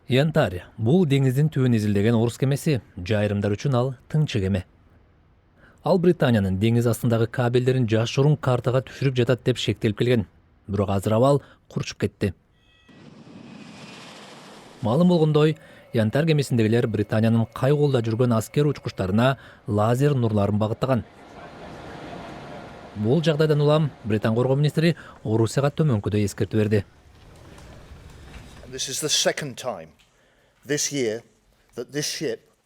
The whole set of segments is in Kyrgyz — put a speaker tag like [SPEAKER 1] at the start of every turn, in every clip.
[SPEAKER 1] Янтарь — бул деңиздин түбүн изилдеген орус кемеси, жайрымдар үчүн ал тыңчы кеме. Ал Британиянын деңиз астындагы кабелдерин жашыруун картага түшүрүп жатат деп шектелип келген. Бирок азыр абал курчуп кетти. Маалым болгондой, Янтарь кемесиндегилер Британиянын кай колдо жүргөн аскер учкучтарына лазер нурларын багыттаган. Бул жагдайдан улам Британ коргоо министри Орусияга төмөнкүдөй эскертүү берди.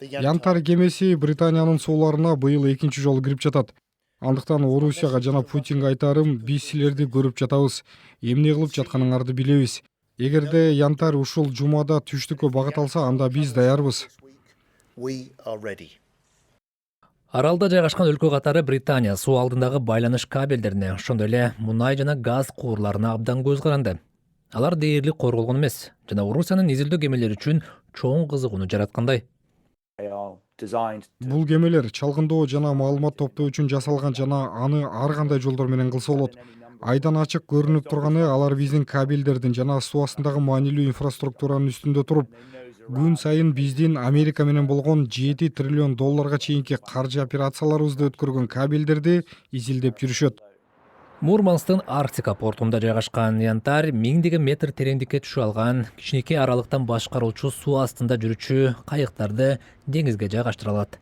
[SPEAKER 2] Янтарь кемеси Британиянын сууларына быйыл экинчи жолу кирип жатат. Андыктан Орусияга жана Путинге айтарым, биз силерди көрүп жатабыз, эмне кылып жатканыңарды билебиз. Эгерде Янтарь ушул жумада түштүккө багыт алса, анда биз даярбыз.
[SPEAKER 1] Аралда жайгашкан өлкө катары Британия суу алдындагы байланыш кабелдерине, ошондой эле мунай жана газ куурларына абдан көз каранды. Алар дээрлик корголгон эмес жана Орусиянын изилдөө кемелери үчүн чоң кызыгууну жараткандай.
[SPEAKER 2] Бул кемелер чалгындоо жана маалымат топтоо үчүн жасалган жана аны ар кандай жолдор менен кылса болот. Айдан ачык көрүнүп турганы, алар биздин кабелдердин жана суу астындагы маанилүү инфраструктуранын үстүндө туруп, күн сайын биздин Америка менен болгон 7 триллион долларга чейинки каржы операцияларыбызды өткөргөн кабелдерди изилдеп жүрүшөт.
[SPEAKER 1] Мурманстын Арктика портунда жайгашкан Янтарь миңдеген метр тереңдикке түшө алган кичинекей аралыктан башкаруучу суу астында жүрүүчү кайыктарды деңизге жайгаштыра алат.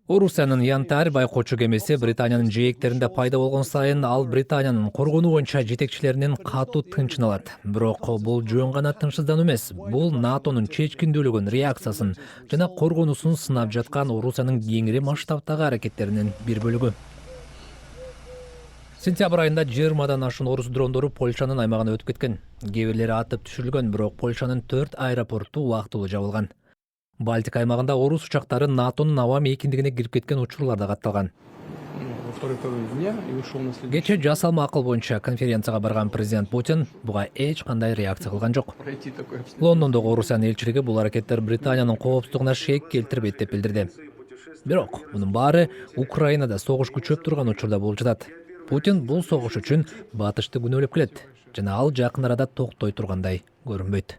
[SPEAKER 1] Орусиянын Янтарь байкоочу кемеси Британиянын жээктеринде пайда болгон сайын ал Британиянын коргонуу боюнча жетекчилеринин катуу тынчын алат. Бирок бул жөн гана тынчсыздануу эмес, бул НАТОнун чечкиндүүлүгүн, реакциясын жана коргонуусун сынап жаткан Орусиянын кеңири масштабтагы аракеттеринин бир бөлүгү. Сентябрь айында 20-дан ашуун орус дрондору Польшанын аймагына өтүп кеткен. Кээ бирлери атып түшүрүлгөн, бирок Польшанын 4 аэропорту убактылуу жабылган. Балтика аймагында орус учактары НАТОнун аба мейкиндигине кирип кеткен учурлар да катталган. Кечээ жасалма акыл боюнча конференцияга барган президент Путин буга эч кандай реакция кылган жок. Лондондогу Орусиянын элчилиги бул аракеттер Британиянын коопсуздугуна шек келтирбейт деп билдирди. Бирок мунун баары Украинада согуш күчөп турган учурда болуп жатат. Путин бул согуш үчүн батышты күнөөлөп келет жана ал жакын арада токтой тургандай көрүнбөйт.